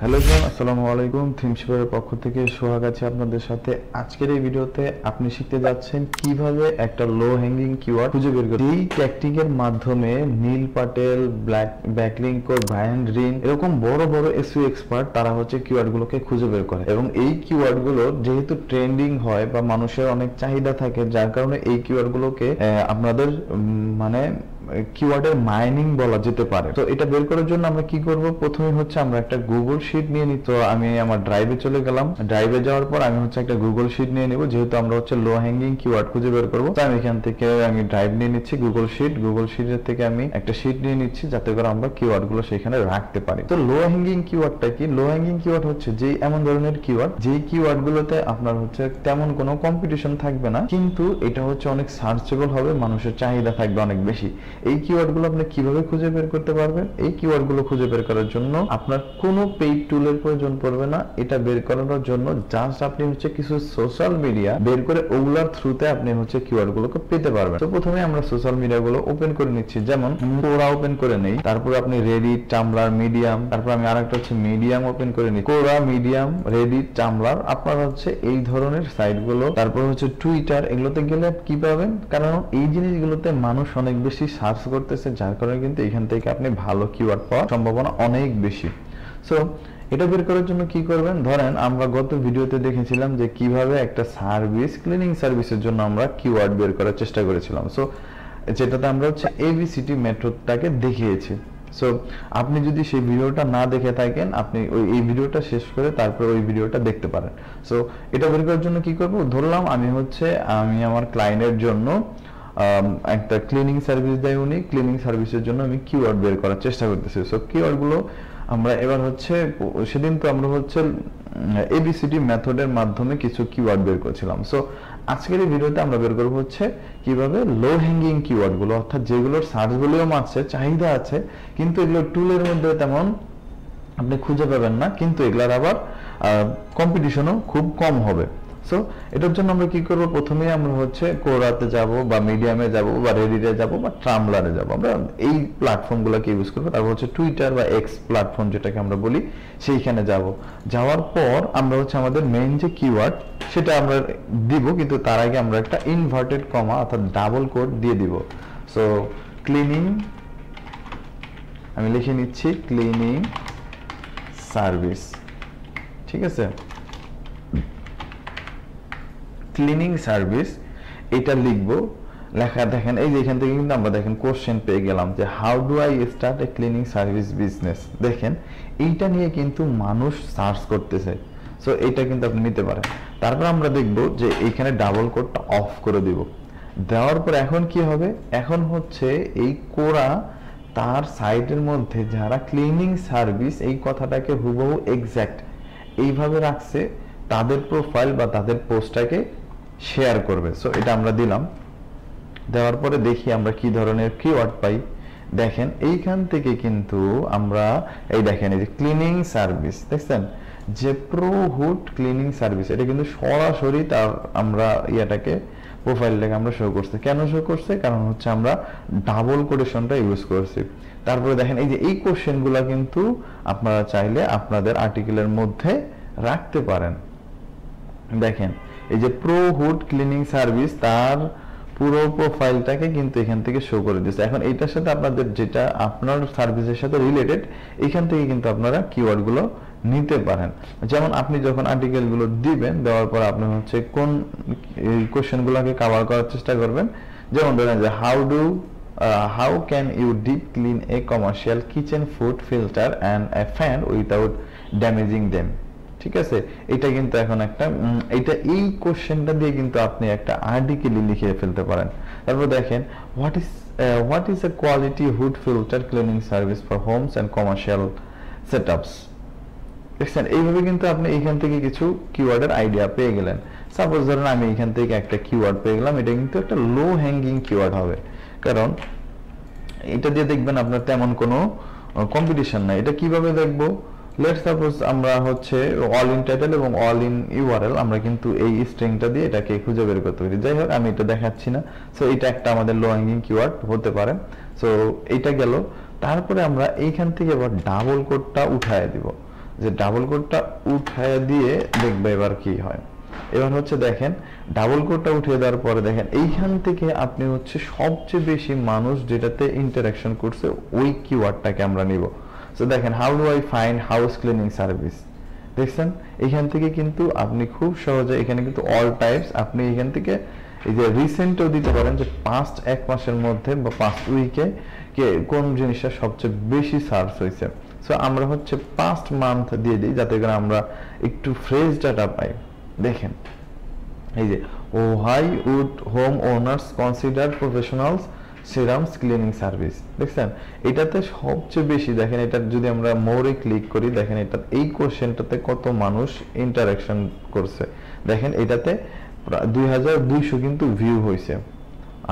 Hello everyone, আসসালামু আলাইকুম। থিমশিপের পক্ষ থেকে সোহাগ আছে আপনাদের সাথে। আজকের এই ভিডিওতে আপনি শিখতে যাচ্ছেন কিভাবে একটা লো হ্যাঙ্গিং কিওয়ার্ড খুঁজে বের করতে। এই ট্যাকটিকের মাধ্যমে নীল পাটেল, ব্যাকলিংক, ব্রায়ান রিন এরকম বড় বড় এসইও এক্সপার্ট তারা হচ্ছে কিওয়ার্ড গুলোকে খুঁজে বের করে, এবং এই কিওয়ার্ড গুলো যেহেতু ট্রেন্ডিং হয় বা মানুষের অনেক চাহিদা থাকে, যার কারণে এই কিওয়ার্ড গুলোকে আপনাদের মানে কিওয়ার্ডের মাইনিং বলা যেতে পারে। তো এটা বের করার জন্য আমরা কি করব, প্রথমে হচ্ছে আমরা একটা গুগল শিট নিয়ে নিই। তো আমি আমার ড্রাইভে চলে গেলাম। ড্রাইভে যাওয়ার পর আমি হচ্ছে একটা গুগল শিট নিয়ে নিব, যেহেতু আমরা হচ্ছে লো হ্যাঙ্গিং কিওয়ার্ড খুঁজে বের করব। তো আমি এখান থেকে আমি ড্রাইভ নিয়ে নিচ্ছি, গুগল শিটের থেকে আমি একটা শিট নিয়ে নিচ্ছি, যাতে করে আমরা কিওয়ার্ড গুলো সেখানে রাখতে পারি। তো লো হ্যাঙ্গিং কিওয়ার্ডটা কি? লো হ্যাঙ্গিং কিওয়ার্ড হচ্ছে যে এমন ধরনের কিওয়ার্ড যেই কিওয়ার্ড গুলোতে আপনার হচ্ছে তেমন কোনো কম্পিটিশন থাকবে না, কিন্তু এটা হচ্ছে অনেক সার্চেবল হবে, মানুষের চাহিদা থাকবে অনেক বেশি। এই কিওয়ার্ড গুলো আপনি কিভাবে খুঁজে বের করতে পারবেন? এই কিওয়ার্ড গুলো খুঁজে বের করার জন্য আপনার কোনো পেইড টুলের প্রয়োজন পড়বে না। এটা বের করানোর জন্য জাস্ট আপনি হচ্ছে কিছু সোশ্যাল মিডিয়া বের করে ওগুলার থ্রুতে আপনি হচ্ছে কিওয়ার্ড গুলোকে পেতে পারবেন। তো প্রথমে আমরা সোশ্যাল মিডিয়া গুলো ওপেন করে নিচ্ছি, যেমন কোরা ওপেন করে নেই, তারপর আপনি রেডিট, টাম্বলার, মিডিয়াম, তারপর আমি আরেকটা হচ্ছে মিডিয়াম ওপেন করে নিই। কোরা, মিডিয়াম, রেডিট, টাম্বলার, আপনার হচ্ছে এই ধরনের সাইট গুলো, তারপর হচ্ছে টুইটার, এগুলোতে গেলে কি পাবেন? কারণ এই জিনিসগুলোতে মানুষ অনেক বেশি সার্চ করতেছে, যার কারণে কিন্তু এখান থেকে আপনি ভালো কিওয়ার্ড পাওয়ার সম্ভাবনা অনেক বেশি। সো এটা বের করার জন্য কি করবেন, ধরেন আমরা গত ভিডিওতে দেখেছিলাম যে কিভাবে একটা সার্ভিস, ক্লিনিং সার্ভিসের জন্য আমরা কিওয়ার্ড বের করার চেষ্টা করেছিলাম। সো যেটাতে আমরা হচ্ছে এবিসিটি মেথডটাকে দেখিয়েছি। সো আপনি যদি সেই ভিডিওটা না দেখে থাকেন, আপনি এই ভিডিওটা শেষ করে তারপর ওই ভিডিওটা দেখতে পারেন। সো এটা বের করার জন্য কি করব, ধরলাম আমি আমার ক্লায়েন্টের জন্য একটা ক্লিনিং সার্ভিস দেয় উনি, ক্লিনিং সার্ভিসের জন্য আমি কিওয়ার্ড বের করার চেষ্টা করতেছি। সো কিওয়ার্ড গুলো আমরা এবার হচ্ছে, সেদিন তো আমরা হচ্ছে এবিসিডি মেথডের মাধ্যমে কিছু কিওয়ার্ড বের করছিলাম। সো আজকের এই ভিডিওতে আমরা বের করব হচ্ছে কিভাবে লো হ্যাঙ্গিং কিওয়ার্ড গুলো, অর্থাৎ যেগুলোর সার্চ ভলিউম আছে, চাহিদা আছে, কিন্তু এগুলো টুলের মধ্যে তেমন আপনি খুঁজে পাবেন না, কিন্তু এগুলার আবার কম্পিটিশনও খুব কম হবে। সো এটার জন্য আমরা কি করব, প্রথমে আমরা হচ্ছে কোরাতে যাব বা মিডিয়ামে যাব বা রেডিটে যাব বা ট্রাম্বলারে যাব, আমরা এই প্ল্যাটফর্মগুলোকে ইউজ করব। তারপর হচ্ছে টুইটার বা এক্স প্ল্যাটফর্ম যেটাকে আমরা বলি, সেইখানে যাওয়ার পর আমরা হচ্ছে আমাদের মেইন যে কিওয়ার্ড সেটা আমরা দিব, কিন্তু তার আগে আমরা একটা ইনভার্টেড কমা অর্থাৎ ডাবল কোট দিয়ে দিব। সো ক্লিনিং, আমি লিখে নিচ্ছি ক্লিনিং সার্ভিস, ঠিক আছে, ক্লিনিং সার্ভিস, এটা লিখবো। লেখা দেখেন, এই যে এখান থেকে কিন্তু আমরা দেখেন কোশ্চেন পেয়ে গেলাম যে how do I start A cleaning service business. দেখেন এইটা নিয়ে কিন্তু মানুষ সার্চ করতেছে। সো এইটা কিন্তু আপনি নিতে পারেন। তারপর আমরা দেখব যে এইখানে ডাবল কোডটা অফ করে দিব। দেওয়ার পর এখন কি হবে, এখন হচ্ছে এই কোরা তার সাইটের মধ্যে যারা ক্লিনিং সার্ভিস এই কথাটাকে হুবহু এক্সাক্ট এইভাবে রাখছে, তাদের প্রোফাইল বা তাদের পোস্টটাকে শেয়ার করবে। সো এটা আমরা দিলাম। দেওয়ার পরে দেখি আমরা কি ধরনের কিওয়ার্ড পাই। দেখেন এইখান থেকে কিন্তু আমরা এই দেখেন এই যে ক্লিনিং সার্ভিস, দেখছেন যে প্রোহুড ক্লিনিং সার্ভিস, এটা কিন্তু সরাসরি তার আমরা ইয়াটাকে প্রোফাইলটাকে আমরা শো করছে। কেন শো করছে? কারণ হচ্ছে আমরা ডাবল কোটেশনটা ইউজ করছি। তারপরে দেখেন এই যে এই কোশ্চেনগুলো কিন্তু আপনারা চাইলে আপনাদের আর্টিকেলের মধ্যে রাখতে পারেন। দেখেন এই যে প্রোহুড ক্লিনিং সার্ভিস, তার পুরো প্রোফাইলটাকে কিন্তু এখান থেকে শো করে দিচ্ছে। এখন এইটার সাথে আপনাদের যেটা আপনার সার্ভিসের সাথে রিলেটেড, এখান থেকে কিন্তু আপনারা কিওয়ার্ড গুলো নিতে পারেন। যেমন আপনি যখন আর্টিকেল গুলো দিবেন, দেওয়ার পর আপনি হচ্ছে কোন কোশ্চেন গুলোকে কভার করার চেষ্টা করবেন। যেমন ধরেন যে how can you deep clean a commercial kitchen food filter and a fan without damaging them. ঠিক আছে, এটা কিন্তু এখন একটা এই কোশ্চেনটা দিয়ে কিন্তু আপনি একটা আর্টিকেল লিখে ফেলতে পারেন। তারপর দেখেন what is a quality hood filter cleaning service for homes and commercial setups. দেখছেন, এইভাবে কিন্তু আপনি এখান থেকে কিছু কিওয়ার্ডের আইডিয়া পেয়ে গেলেন। সাপোজ ধরেন আমি এখান থেকে একটা কিওয়ার্ড পেয়ে গেলাম, এটা কিন্তু একটা লো হ্যাঙ্গিং কিওয়ার্ড হবে, কারণ এটা দিয়ে দেখবেন আপনার তেমন কোনো কম্পিটিশন নাই। এটা কিভাবে দেখবো, লেটস সাপোজ আমরা হচ্ছে অল ইন টাইটেল এবং অল ইন ইউআরএল, আমরা কিন্তু এই স্ট্রিংটা দিয়ে এটাকে খুঁজে বের করতে পারি। যাই হোক, আমি এটা দেখাচ্ছি না। সো এটা একটা আমাদের লো হ্যাঙ্গিং কিওয়ার্ড হতে পারে। সো এইটা গেল। তারপরে আমরা এইখান থেকে আবার ডাবল কোডটা উঠায় দিব। যে ডাবল কোটটা উঠায় দিয়ে দেখবে এবার কি হয়। এবার হচ্ছে দেখেন ডাবল কোটটা উঠিয়ে দেওয়ার পরে দেখেন এইখান থেকে আপনি হচ্ছে সবচেয়ে বেশি মানুষ যেটাতে ইন্টারাকশন করছে ওই কিওয়ার্ডটাকে আমরা নিব। সো দেখেন how do I find house cleaning service, দেখছেন এখান থেকে কিন্তু আপনি খুব সহজে এখানে কিন্তু অল টাইপস আপনি এখান থেকে এই যে রিসেন্টও দিতে পারেন যে পাস্ট এক মাসের মধ্যে বা পাস্ট উইকে কোন জিনিসটা সবচেয়ে বেশি সার্চ হয়েছে। সো আমরা হচ্ছে পাস্ট মান্থ দিয়ে দিই যাতে করে আমরা একটু ফ্রেশ ডাটা পাই। দেখেন এই যে why would home owners consider professionals serums cleaning service, দেখছেন এটাতে সবচেয়ে বেশি দেখেন। এটা যদি আমরা মোরে ক্লিক করি দেখেন এটা এই কোশ্চেনটাতে কত মানুষ ইন্টারাকশন করছে। দেখেন এটাতে 2200 কিন্তু ভিউ হয়েছে,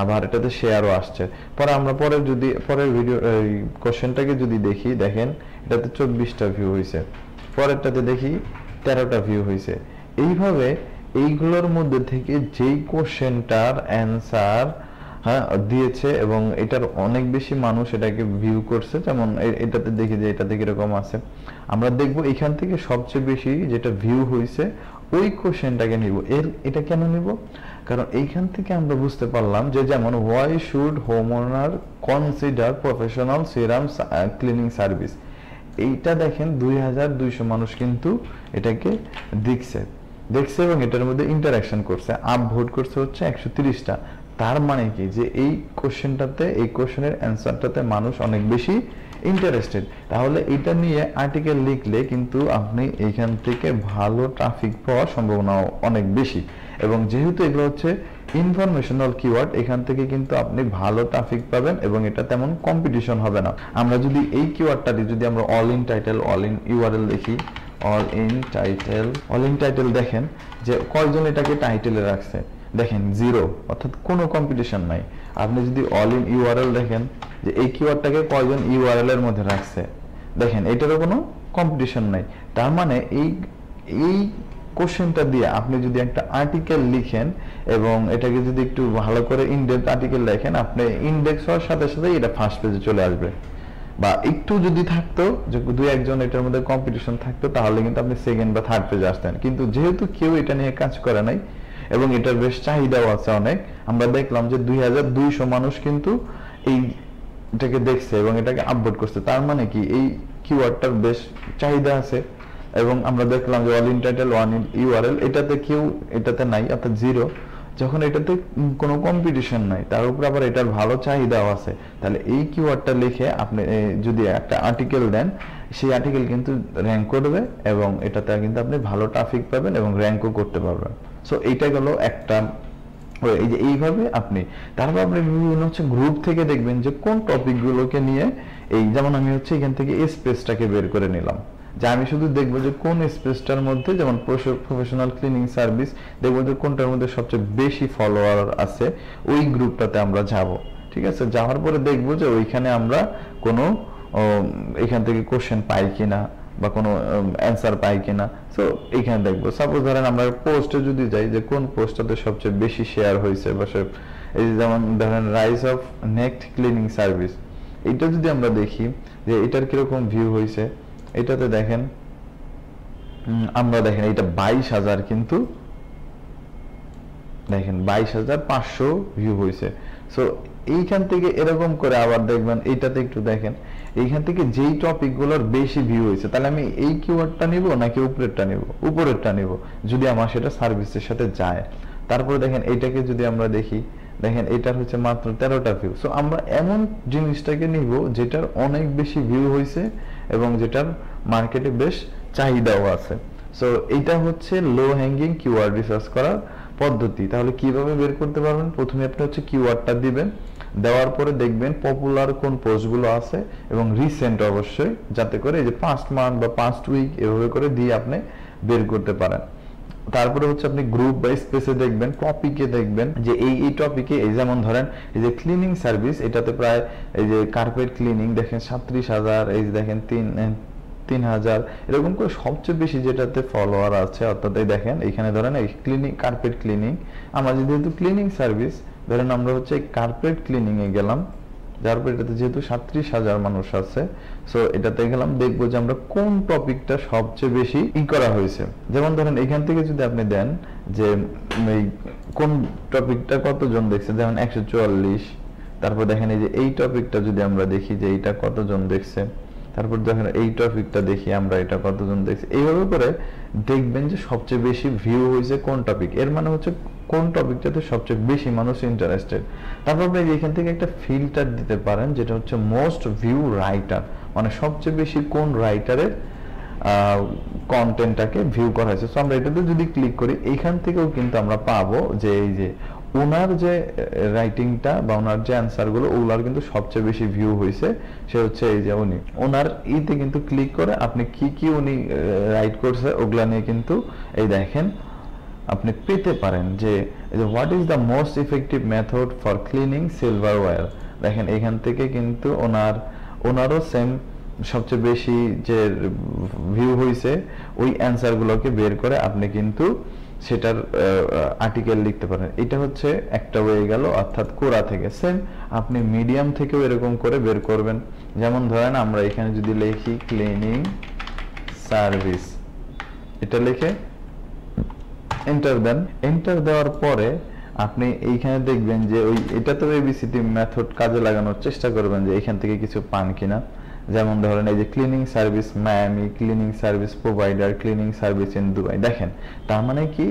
আবার এটাতে শেয়ারও আসছে। পরে আমরা পরের ভিডিও কোশ্চেনটাকে যদি দেখি দেখেন এটাতে 24টা ভিউ হয়েছে, পরেরটাতে দেখি 13টা ভিউ হয়েছে। এইভাবে এইগুলোর মধ্যে থেকে যেই কোশ্চেনটার অ্যান্সার দিয়েছে এবং এটার অনেক বেশি মানুষ এটাকে ভিউ করছে, যেমন এটাতে দেখি যে এটাতে কিরকম আছে। আমরা দেখবো এখান থেকে সবচেয়ে বেশি যেটা ভিউ হয়েছে ওই কোশ্চেনটাকে নিব। এটা কেন নিব? কারণ এইখান থেকে আমরা বুঝতে পারলাম যে যেমন why should home owner consider professional serum cleaning service, এইটা দেখেন 2200 মানুষ কিন্তু এটাকে দেখছে এবং এটার মধ্যে ইন্টারাকশন করছে, আপ ভোট করছে হচ্ছে 130টা। তার মানে কি যে এই কোশ্চেনটাতে এই কোশ্চেনের অ্যান্সারটাতে মানুষ অনেক বেশি ইন্টারেস্টেড। তাহলে এটা নিয়ে আর্টিকেল লিখলে কিন্তু আপনি এখান থেকে ভালো ট্রাফিক পাওয়ার সম্ভাবনা অনেক বেশি। এবং যেহেতু এগুলো হচ্ছে ইনফরমেশনাল কিওয়ার্ড এখান থেকে কিন্তু আপনি ভালো ট্রাফিক পাবেন এবং এটা তেমন কম্পিটিশন হবে না। আমরা যদি এই কিওয়ার্ডটাতে যদি আমরা all in title all in URL দেখি, অল ইন টাইটেল দেখেন যে কয়জন এটাকে টাইটেলে রাখছে, দেখেন 0, অর্থাৎ কোনো কম্পিটিশন নাই। আপনি যদি অল ইন ইউআরএল দেখেন যে এই কিওয়ার্ডটাকে কয়জন ইউআরএল এর মধ্যে রাখছে, দেখেন এটারও কোনো কম্পিটিশন নাই। তার মানে এই কোশ্চেনটা দিয়ে আপনি যদি একটা আর্টিকেল লিখেন এবং এটাকে যদি একটু ভালো করে ইনডেপথ আর্টিকেল লেখেন, আপনি ইন্ডেক্স হওয়ার সাথে সাথে এটা ফার্স্ট পেজে চলে আসবে। বা একটু যদি থাকতো যে 2-1 এটার মধ্যে কম্পিটিশন থাকতো তাহলে কিন্তু আপনি সেকেন্ড বা থার্ড পেজে আসতেন। কিন্তু যেহেতু কেউ এটা নিয়ে কাজ করে নাই এবং এটার বেশ চাহিদাও আছে অনেক, আমরা দেখলাম যে 2200 মানুষ কিন্তু এটাকে দেখছে এবং এটাকে আপলোড করছে। তার মানে কি এই কিওয়ার্ডটার বেশ চাহিদা আছে। এবং আমরা দেখলাম যে all in title one in URL এটাতে নাই, অর্থাৎ 0। যখন এটাতে কোনো কম্পিটিশন নাই তার উপর আবার এটার ভালো চাহিদাও আছে, তাহলে এই কিওয়ার্ডটা লিখে আপনি যদি একটা আর্টিকেল দেন সেই আর্টিকেল কিন্তু র্যাঙ্ক করবে এবং এটাতে কিন্তু আপনি ভালো ট্রাফিক পাবেন এবং র্যাঙ্কও করতে পারবেন। সো এইটা গেল একটা। এই যে এইভাবে তারপর আপনি বিভিন্ন হচ্ছে গ্রুপ থেকে দেখবেন যে কোন টপিকগুলোকে নিয়ে যেমন আমি হচ্ছে এখান থেকে স্পেসটাকে বের করে নিলাম, যে আমি শুধু দেখবো যে কোন স্পেসটার মধ্যে, যেমন প্রফেশনাল ক্লিনিং সার্ভিস, দেখবো যে কোনটার মধ্যে সবচেয়ে বেশি ফলোয়ার আছে ওই গ্রুপটাতে আমরা যাব। ঠিক আছে, যাওয়ার পরে দেখবো যে ওইখানে আমরা কোনো এখান থেকে কোশ্চেন পাই কিনা বা কোনো অ্যান্সার পাই কিনা। সো এইখানে দেখবো সাপোজ ধরেন আমরা পোস্টে যদি যাই যে কোন পোস্টটাতে সবচেয়ে বেশি শেয়ার হয়েছে বা এই যেমন ধরেন rise of next cleaning service, এইটা যদি আমরা দেখি যে এটার কিরকম ভিউ হয়েছে, এটাতে দেখেন আমরা দেখেন এটা 22,000 কিন্তু দেখেন 22,500 ভিউ হয়েছে। সো এইখান থেকে এরকম করে আবার দেখবেন এইটাতে একটু দেখেন এইখান থেকে যেই টপিকগুলোর বেশি ভিউ হয়েছে, তাহলে আমি এই কিওয়ার্ডটা নিব নাকি উপরেরটা নিব যদি আমার সেটা সার্ভিসের সাথে যায়। তারপরে দেখেন এইটাকে যদি আমরা দেখি, দেখেন এটার হচ্ছে মাত্র 13টা ভিউ। সো আমরা এমন জিনিসটাকে নিব যেটার অনেক বেশি ভিউ হয়েছে এবং যেটার মার্কেটে বেশ চাহিদাও আছে। সো এটা হচ্ছে লো হ্যাঙ্গিং কিওয়ার্ড রিসার্চ করার পদ্ধতি। তাহলে কিভাবে বের করতে পারবেন? প্রথমে আপনি হচ্ছে কিওয়ার্ডটা দিবেন, দেওয়ার পরে দেখবেন পপুলার কোন পোস্টগুলো আছে এবং রিসেন্ট অবশ্যই, যাতে করে এই যে পাস্ট মান্থ বা পাস্ট উইক এভাবে করে দিয়ে আপনি বের করতে পারেন। তারপরে হচ্ছে আপনি গ্রুপ বা স্পেসে দেখবেন, টপিকে দেখবেন যে এই টপিকে এই যেমন ধরেন এই যে ক্লিনিং সার্ভিস, এটাতে প্রায় এই যে কার্পেট ক্লিনিং দেখেন 37,000, এই যে দেখেন 3,000 এরকম করে সবচেয়ে বেশি যেটাতে ফলোয়ার আছে। অর্থাৎ এই দেখেন এখানে ধরেন এই ক্লিনিং কার্পেট ক্লিনিং, আমরা যেহেতু ক্লিনিং সার্ভিস ধরেন আমরা হচ্ছে কার্পেট ক্লিনিং এ গেলাম, যার পর এটাতে যেহেতু 37,000 মানুষ আছে, সো এটাতে গেলাম, দেখবো যে আমরা কোন টপিকটা সবচেয়ে বেশি করা হয়েছে। যেমন ধরেন এখান থেকে যদি আপনি দেন যে এই কোন টপিকটা কতজন দেখছে, যেমন 144। তারপর দেখেন এই যে এই টপিকটা যদি আমরা দেখি যে এইটা কতজন দেখছে, তারপর দেখেন এই টপিকটা দেখি আমরা এটা কতজন দেখছে, এইভাবে করে দেখবেন যে সবচেয়ে বেশি ভিউ হয়েছে কোন টপিক। এর মানে হচ্ছে কোন টপিকটাতে সবচেয়ে বেশি মানুষ ইন্টারেস্টেড। তারপর আপনি এখান থেকে একটা ফিল্টার দিতে পারেন, যেটা হচ্ছে মোস্ট ভিউ রাইটার, মানে সবচেয়ে বেশি কোন রাইটারের কন্টেন্টটাকে ভিউ করা হয়েছে। সো আমরা এটাতে যদি ক্লিক করি, এইখান থেকেও কিন্তু আমরা পাবো যে এই যে ওনার যে রাইটিংটা বা ওনার যে অ্যান্সার গুলো, ওগুলার কিন্তু সবচেয়ে বেশি ভিউ হয়েছে সে হচ্ছে এই যে উনি। ওনার ইতে কিন্তু ক্লিক করে আপনি কি কি উনি রাইট করছে ওগুলা নিয়ে কিন্তু এই দেখেন আপনি পেতে পারেন যে what is the most effective method for cleaning সিলভারওয়্যার। দেখেন এখান থেকে কিন্তু ওনারও সেম সবচেয়ে বেশি যে ভিউ হয়েছে ওই অ্যান্সার গুলোকে বের করে আপনি কিন্তু সেটার আর্টিকেল লিখতে পারেন। এটা হচ্ছে একটা ওয়ে গেল, অর্থাৎ কোরা থেকে। সেম আপনি মিডিয়াম থেকেও এরকম করে বের করবেন। যেমন ধরেন আমরা এখানে যদি লিখি ক্লিনিং সার্ভিস, এটা লিখে এন্টার দেন। এন্টার দেওয়ার পরে আপনি এইখানে দেখবেন যে ওই এটা তো এবিসিডি মেথড কাজে লাগানোর চেষ্টা করবেন যে এখান থেকে কিছু পান কিনা। যেমন ধরেন এই যে cleaning service Miami, cleaning service provider, cleaning service in Dubai. দেখেন তার মানে কি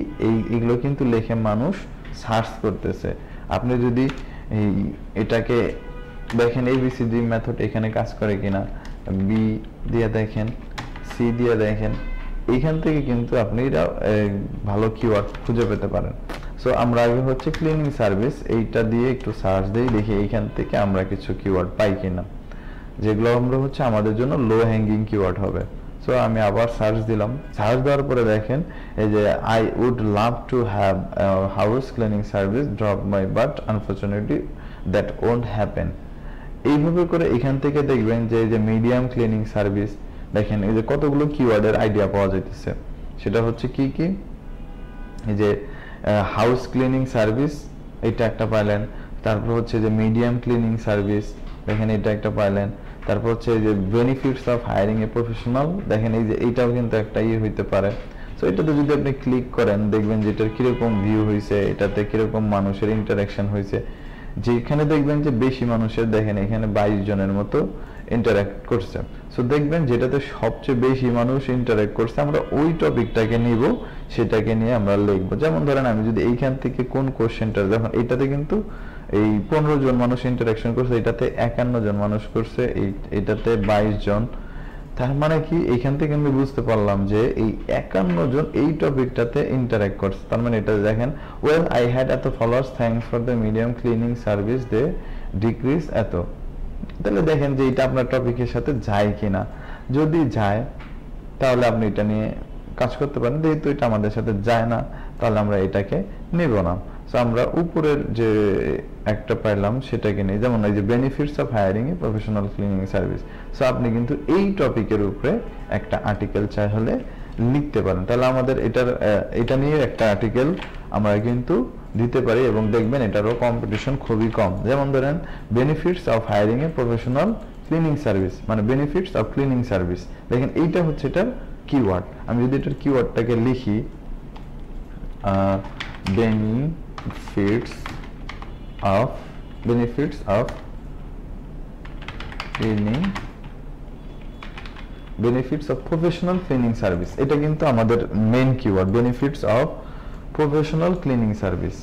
এইগুলো কিন্তু লিখে মানুষ সার্চ করতেছে। আপনি যদি এটাকে দেখেন এবিসিডি মেথড এখানে কাজ করে কিনা, বি দিয়ে দেখেন, সি দিয়ে দেখেন, এইখান থেকে কিন্তু আপনি ভালো কিওয়ার্ড খুঁজে পেতে পারেন। সো আমরা আগে হচ্ছে ক্লিনিং সার্ভিস এইটা দিয়ে একটু সার্চ দিই, দেখি এইখান থেকে আমরা কিছু কিওয়ার্ড পাই কিনা, যেগুলো আমরা হচ্ছে আমাদের জন্য লো হ্যাঙ্গিং কিওয়ার্ড হবে। সো আমি আবার সার্চ দিলাম। সার্চ দেওয়ার পরে দেখেন এই যে I would love to have house cleaning service drop my but unfortunately that won't happen. এইভাবে করে এখান থেকে দেখবেন যে এই যে মিডিয়াম ক্লিনিং সার্ভিস, দেখেন এই যে কতগুলো কিওয়ার্ডের আইডিয়া পাওয়া যাইতেছে। সেটা হচ্ছে কি কি, এই যে হাউস ক্লিনিং সার্ভিস এটা একটা পাইলেন, তারপর হচ্ছে যে মিডিয়াম ক্লিনিং সার্ভিস, দেখেন এটা একটা পাইলেন, তারপর হচ্ছে যে benefits of hiring a professional, দেখেন এই যে এইটাও কিন্তু একটা হইতে পারে। সো এটাতে যদি আপনি ক্লিক করেন দেখবেন যে এটার কিরকম ভিউ হয়েছে, এটাতে কিরকম মানুষের ইন্টারাকশন হয়েছে। যেখানে দেখবেন যে বেশি মানুষের, দেখেন এখানে 22 জনের মতো ইন্টারঅ্যাক্ট করছে। সো দেখবেন যেটাতে সবচেয়ে বেশি মানুষ ইন্টারঅ্যাক্ট করছে আমরা ওই টপিকটাকে নিব, সেটাকে নিয়ে আমরা লিখব। যেমন ধরেন আমি যদি এইখান থেকে কোন কোশ্চেনটা, যখন এটাতে কিন্তু এই 15 জন মানুষ ইন্টারঅ্যাকশন করছে, এটাতে 51 জন মানুষ করছে, এটাতে 22 জন। তার মানে কি এখান থেকে আমি বুঝতে পারলাম যে এই 51 জন এই টপিকটাতে ইন্টারঅ্যাক্ট করছে। তার মানে এটা দেখেন, ওয়েল আই হ্যাড এত followers thanks for the medium cleaning service they decrease এত। তাহলে দেখেন যে এটা আপনার টপিকের সাথে যায় কিনা। যদি যায় তাহলে আপনি এটা নিয়ে কাজ করতে পারেন। যেহেতু এটা আমাদের সাথে যায় না তাহলে আমরা এটাকে নেব না। সো আমরা উপরের যে একটা পাইলাম সেটাকে নিই, যেমন এই যে benefits of hiring a professional cleaning service. So আপনি কিন্তু এই টপিকের উপরে একটা আর্টিকেল চাই হলে লিখতে পারেন। তাহলে আমাদের এটা নিয়ে একটা আর্টিকেল আমরা কিন্তু দিতে পারি এবং দেখবেন এটারও কম্পিটিশন খুবই কম। যেমন ধরেন benefits of hiring a professional cleaning service, মানে বেনিফিটস অফ ক্লিনিং সার্ভিস। দেখেন এইটা হচ্ছে এটার কিওয়ার্ড। আমি যদি এটার কিওয়ার্ডটাকে লিখি benefits of cleaning, benefits of professional cleaning service, এটা কিন্তু আমাদের main keyword. Benefits of professional cleaning service,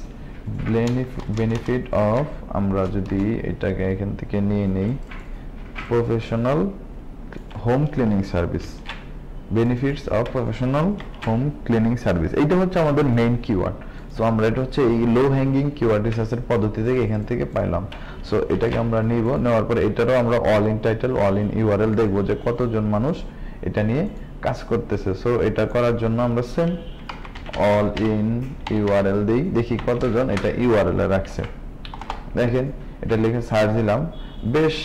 benefit of, আমরা যদি এটাকে এখান থেকে নিয়ে নেই professional home cleaning service, benefits of professional home cleaning service, এইটা হচ্ছে আমাদের মেইন কিওয়ার্ড। সো আমরা এটা হচ্ছে এই লো হ্যাঙ্গিং কিওয়ার্ড রিসার্চের পদ্ধতি থেকে এখান থেকে পাইলাম। সো এটাকে আমরা নিব, নেওয়ার পরে এটারও আমরা all in title, all in URL দেখবো যে কতজন মানুষ এটা নিয়ে কাজ করতেছে। সো এটা করার জন্য আমরা সেম অল ইন ইউআরএল দিই, দেখি কতজন এটা ইউআরএল এ রাখছে। দেখেন এটা লিখে সার্চ দিলাম, বেশ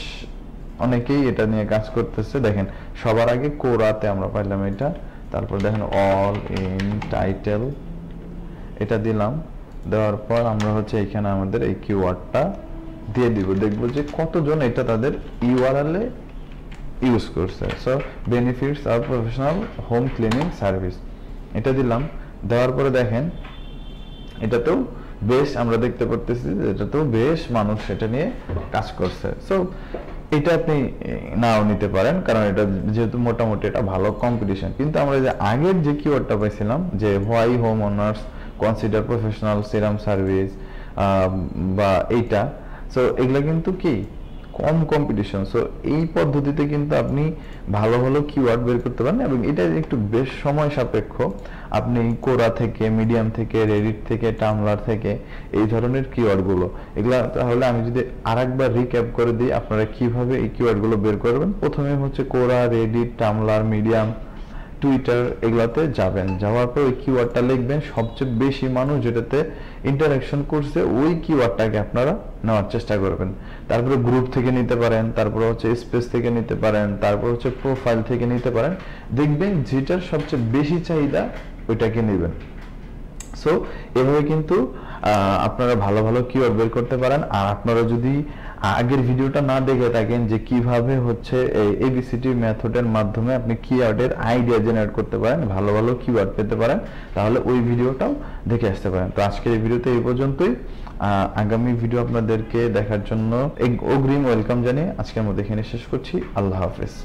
অনেকেই এটা নিয়ে কাজ করতেছে। দেখেন সবার আগে কোরাতে আমরা পাইলাম এটা, তারপর দেখেন অল ইন টাইটেল এটা দিলাম, দেওয়ার পর আমরা হচ্ছে এখানে আমাদের এই কিওয়ার্ডটা দিয়ে দিব, দেখবো যে কতজন এটা তাদের ইউআরএল এ ইউজ করছে। So benefits of professional home cleaning service, এটা দিলাম। দেওয়ার পরে দেখেন এটাতেও বেশ আমরা দেখতে পারতেছি যে এটাতেও বেশ মানুষ এটা নিয়ে কাজ করছে। সো এটা আপনি নাও নিতে পারেন, কারণ এটা যেহেতু মোটামুটি এটা ভালো কম্পিটিশন। কিন্তু আমরা যে আগের যে কিওয়ার্ডটা পাইছিলাম যে why home owners consider professional serum service বা এইটা, সো এগুলা কিন্তু কি কম কম্পিটিশন। সো এই পদ্ধতিতে কিন্তু আপনি ভালো ভালো কিওয়ার্ড বের করতে পারেন, এবং এটা একটু বেশ সময় সাপেক্ষ। আপনি কোরা থেকে, মিডিয়াম থেকে, রেডিট থেকে, টামলার থেকে এই ধরনের কিওয়ার্ড গুলো এগুলা, তাহলে আমি যদি আরেকবার রিক্যাপ করে দিই আপনারা কিভাবে এই কিওয়ার্ড গুলো বের করবেন। প্রথমে হচ্ছে কোরা, রেডিট, টামলার, মিডিয়াম, টুইটার এগুলাতে যাবেন। যাওয়ার পর ওই কিওয়ার্ডটা লিখবেন, সবচেয়ে বেশি মানুষ যেটাতে ইন্টারাকশন করছে ওই কিওয়ার্ডটাকে আপনারা নেওয়ার চেষ্টা করবেন। তারপরে গ্রুপ থেকে নিতে পারেন, তারপরে হচ্ছে স্পেস থেকে নিতে পারেন, তারপর হচ্ছে প্রোফাইল থেকে নিতে পারেন। দেখবেন যেটার সবচেয়ে বেশি চাহিদা ওইটাকে নেবেন। সো এভাবে কিন্তু আপনারা ভালো ভালো কিওয়ার্ড বের করতে পারেন। আর আপনারা যদি আগের ভিডিওটা না দেখে থাকেন যে কিভাবে হচ্ছে এই এবিসিডি মেথডের মাধ্যমে আপনি কিওয়ার্ডের আইডিয়া জেনারেট করতে পারেন, ভালো ভালো কিওয়ার্ড পেতে পারেন, তাহলে ওই ভিডিওটাও দেখে আসতে পারেন। তো আজকের এই ভিডিওতে এই পর্যন্তই। আগামী ভিডিও আপনাদেরকে দেখার জন্য অগ্রিম ওয়েলকাম জানিয়ে আজকের মধ্যে এখানে শেষ করছি। আল্লাহ হাফেজ।